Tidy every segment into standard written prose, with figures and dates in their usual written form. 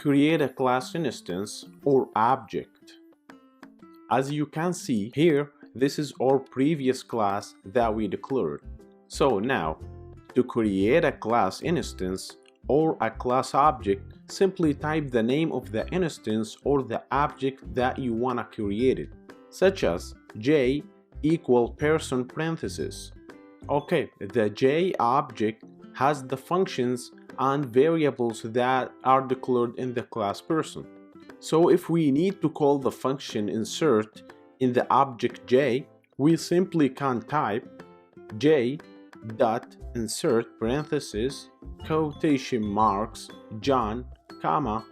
create a class instance or object. As you can see here, this is our previous class that we declared. So now, to create a class instance or a class object, simply type the name of the instance or the object that you want to create it, such as j equal person parenthesis. Okay, the j object has the functions and variables that are declared in the class person. So if we need to call the function insert in the object j, we simply can type j dot insert parenthesis quotation marks John comma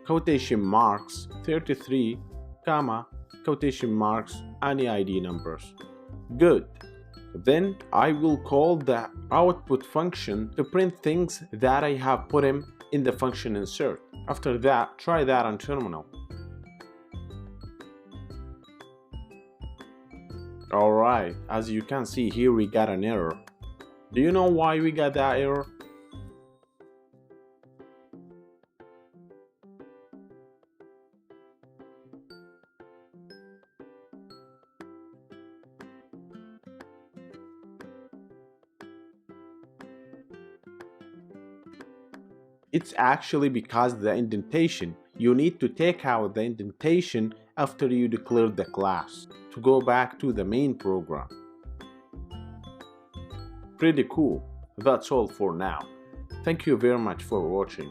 quotation marks 33 comma quotation marks any ID numbers. Good. Then I will call the output function to print things that I have put in the function insert. After that, try that on terminal. Alright, as you can see here, we got an error. Do you know why we got that error? It's actually because the indentation. You need to take out the indentation after you declare the class to go back to the main program. Pretty cool. That's all for now. Thank you very much for watching.